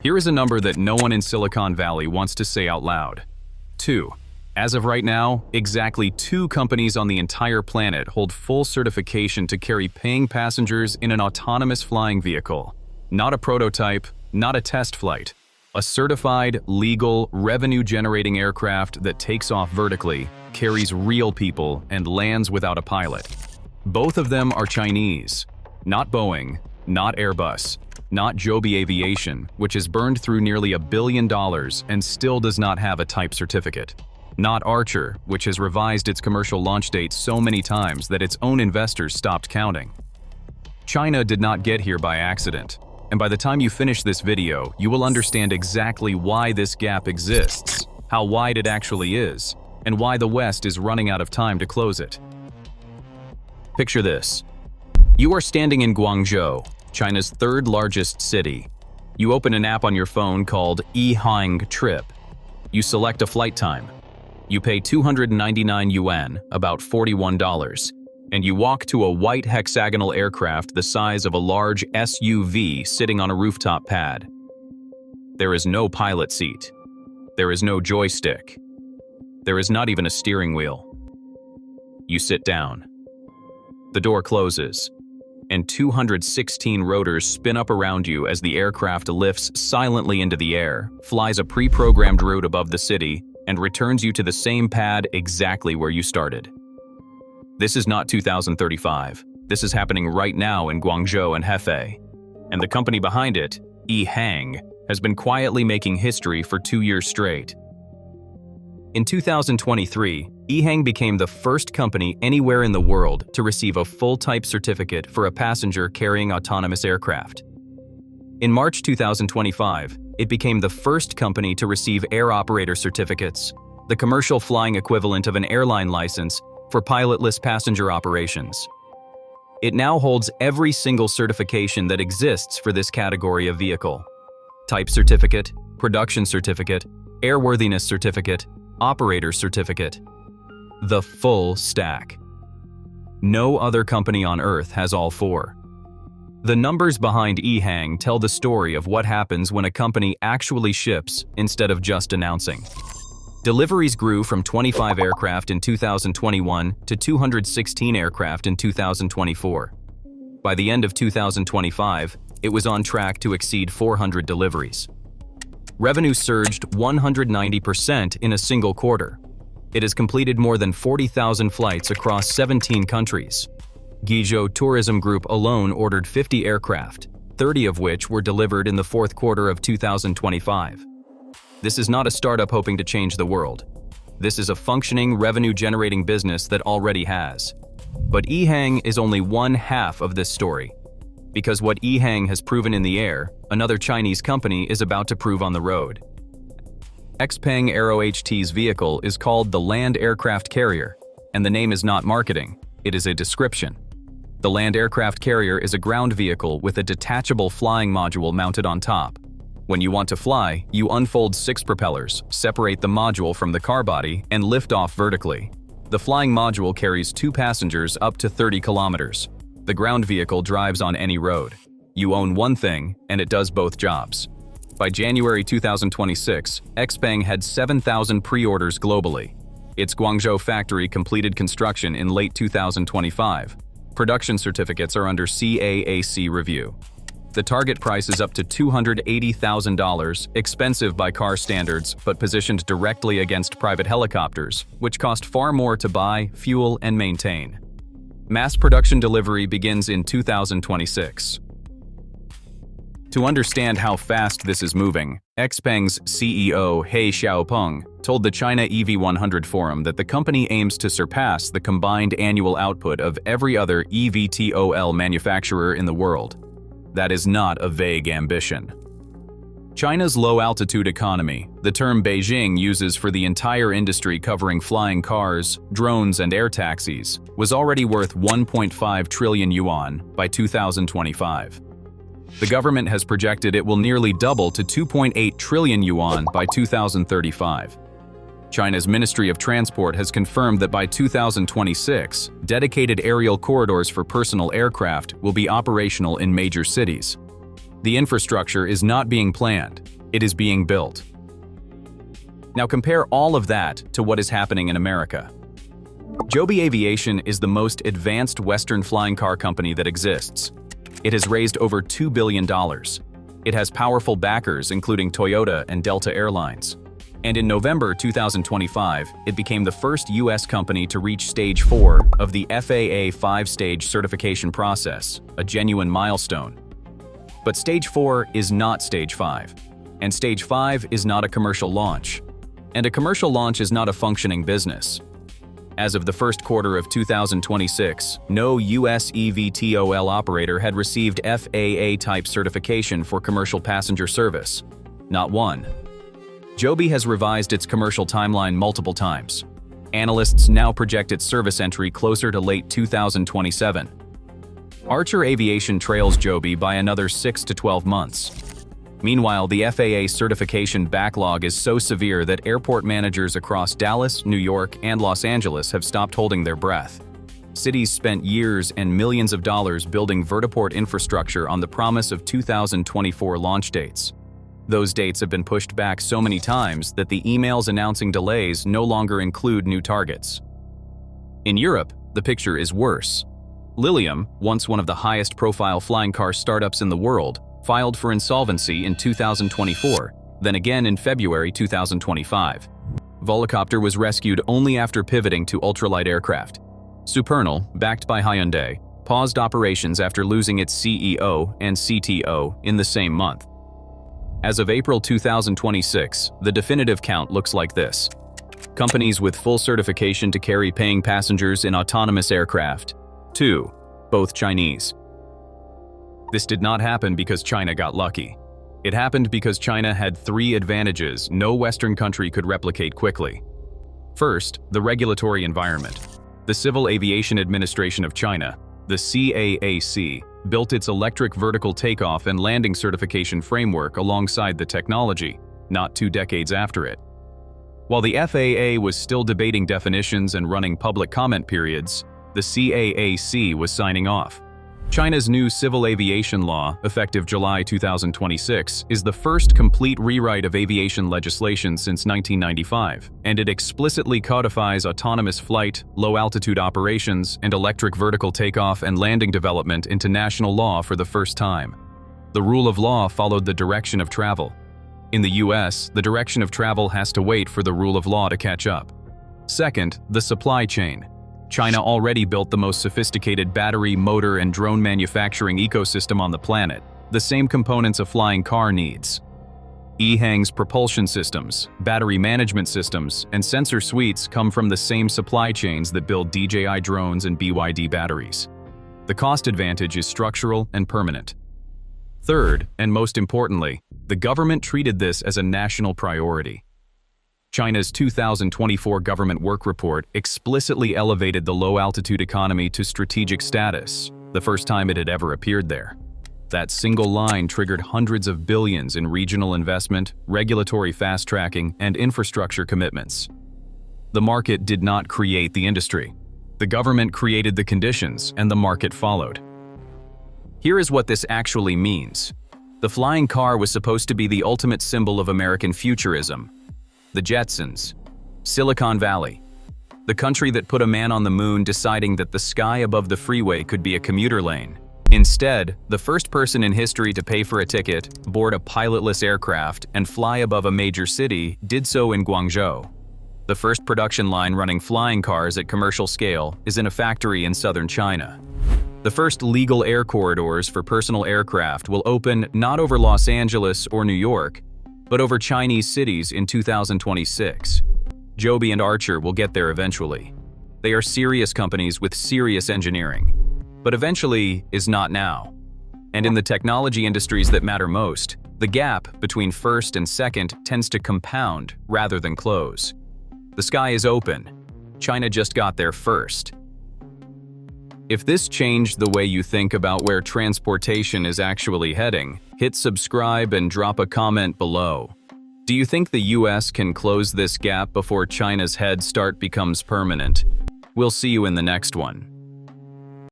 Here is a number that no one in Silicon Valley wants to say out loud. 2. As of right now, exactly 2 companies on the entire planet hold full certification to carry paying passengers in an autonomous flying vehicle. Not a prototype, not a test flight. A certified, legal, revenue-generating aircraft that takes off vertically, carries real people, and lands without a pilot. Both of them are Chinese. Not Boeing, not Airbus, not Joby Aviation, which has burned through nearly $1 billion and still does not have a type certificate. Not Archer, which has revised its commercial launch date so many times that its own investors stopped counting. China did not get here by accident, and by the time you finish this video, you will understand exactly why this gap exists, how wide it actually is, and why the West is running out of time to close it. Picture this. You are standing in Guangzhou, China's 3rd largest city. You open an app on your phone called EHang Trip. You select a flight time. You pay 299 yuan, about $41, and you walk to a white hexagonal aircraft the size of a large SUV sitting on a rooftop pad. There is no pilot seat. There is no joystick. There is not even a steering wheel. You sit down. The door closes, and 216 rotors spin up around you as the aircraft lifts silently into the air, flies a pre-programmed route above the city, and returns you to the same pad exactly where you started. This is not 2035. This is happening right now in Guangzhou and Hefei. And the company behind it, EHang, has been quietly making history for 2 years straight. In 2023, EHang became the first company anywhere in the world to receive a full type certificate for a passenger carrying autonomous aircraft. In March 2025, it became the first company to receive air operator certificates, the commercial flying equivalent of an airline license for pilotless passenger operations. It now holds every single certification that exists for this category of vehicle: type certificate, production certificate, airworthiness certificate, operator certificate. The full stack. No other company on Earth has all 4. The numbers behind EHang tell the story of what happens when a company actually ships instead of just announcing. Deliveries grew from 25 aircraft in 2021 to 216 aircraft in 2024. By the end of 2025, it was on track to exceed 400 deliveries. Revenue surged 190% in a single quarter. It has completed more than 40,000 flights across 17 countries. Guizhou Tourism Group alone ordered 50 aircraft, 30 of which were delivered in the 4th quarter of 2025. This is not a startup hoping to change the world. This is a functioning, revenue-generating business that already has. But EHang is only one half of this story. Because what EHang has proven in the air, another Chinese company is about to prove on the road. Xpeng AeroHT's vehicle is called the Land Aircraft Carrier, and the name is not marketing, it is a description. The Land Aircraft Carrier is a ground vehicle with a detachable flying module mounted on top. When you want to fly, you unfold 6 propellers, separate the module from the car body, and lift off vertically. The flying module carries 2 passengers up to 30 kilometers. The ground vehicle drives on any road. You own one thing, and it does both jobs. By January 2026, Xpeng had 7,000 pre-orders globally. Its Guangzhou factory completed construction in late 2025. Production certificates are under CAAC review. The target price is up to $280,000, expensive by car standards, but positioned directly against private helicopters, which cost far more to buy, fuel, and maintain. Mass production delivery begins in 2026. To understand how fast this is moving, Xpeng's CEO He Xiaopeng told the China EV100 forum that the company aims to surpass the combined annual output of every other eVTOL manufacturer in the world. That is not a vague ambition. China's low-altitude economy, the term Beijing uses for the entire industry covering flying cars, drones, and air taxis, was already worth 1.5 trillion yuan by 2025. The government has projected it will nearly double to 2.8 trillion yuan by 2035. China's Ministry of Transport has confirmed that by 2026, dedicated aerial corridors for personal aircraft will be operational in major cities. The infrastructure is not being planned, it is being built. Now compare all of that to what is happening in America. Joby Aviation is the most advanced Western flying car company that exists. It has raised over $2 billion. It has powerful backers including Toyota and Delta Airlines. And in November 2025, it became the first U.S. company to reach Stage 4 of the FAA 5-stage certification process, a genuine milestone. But Stage 4 is not Stage 5, and Stage 5 is not a commercial launch. And a commercial launch is not a functioning business. As of the first quarter of 2026, no U.S. eVTOL operator had received FAA-type certification for commercial passenger service. Not one. Joby has revised its commercial timeline multiple times. Analysts now project its service entry closer to late 2027. Archer Aviation trails Joby by another 6 to 12 months. Meanwhile, the FAA certification backlog is so severe that airport managers across Dallas, New York, and Los Angeles have stopped holding their breath. Cities spent years and millions of dollars building vertiport infrastructure on the promise of 2024 launch dates. Those dates have been pushed back so many times that the emails announcing delays no longer include new targets. In Europe, the picture is worse. Lilium, once one of the highest-profile flying car startups in the world, filed for insolvency in 2024, then again in February 2025. Volocopter was rescued only after pivoting to ultralight aircraft. Supernal, backed by Hyundai, paused operations after losing its CEO and CTO in the same month. As of April 2026, the definitive count looks like this. Companies with full certification to carry paying passengers in autonomous aircraft. 2, both Chinese. This did not happen because China got lucky. It happened because China had 3 advantages no Western country could replicate quickly. First, the regulatory environment. The Civil Aviation Administration of China, the CAAC, built its electric vertical takeoff and landing certification framework alongside the technology, not 2 decades after it. While the FAA was still debating definitions and running public comment periods, the CAAC was signing off. China's new civil aviation law, effective July 2026, is the first complete rewrite of aviation legislation since 1995, and it explicitly codifies autonomous flight, low-altitude operations, and electric vertical takeoff and landing development into national law for the first time. The rule of law followed the direction of travel. In the US, the direction of travel has to wait for the rule of law to catch up. Second, the supply chain. China already built the most sophisticated battery, motor, and drone manufacturing ecosystem on the planet, the same components a flying car needs. EHang's propulsion systems, battery management systems, and sensor suites come from the same supply chains that build DJI drones and BYD batteries. The cost advantage is structural and permanent. Third, and most importantly, the government treated this as a national priority. China's 2024 government work report explicitly elevated the low-altitude economy to strategic status, the first time it had ever appeared there. That single line triggered hundreds of billions in regional investment, regulatory fast-tracking, and infrastructure commitments. The market did not create the industry. The government created the conditions, and the market followed. Here is what this actually means. The flying car was supposed to be the ultimate symbol of American futurism. The Jetsons, Silicon Valley, the country that put a man on the moon deciding that the sky above the freeway could be a commuter lane. Instead, the first person in history to pay for a ticket, board a pilotless aircraft, and fly above a major city did so in Guangzhou. The first production line running flying cars at commercial scale is in a factory in southern China. The first legal air corridors for personal aircraft will open not over Los Angeles or New York, but over Chinese cities in 2026. Joby and Archer will get there eventually. They are serious companies with serious engineering. But eventually is not now. And in the technology industries that matter most, the gap between first and second tends to compound rather than close. The sky is open. China just got there first. If this changed the way you think about where transportation is actually heading, hit subscribe and drop a comment below. Do you think the US can close this gap before China's head start becomes permanent? We'll see you in the next one.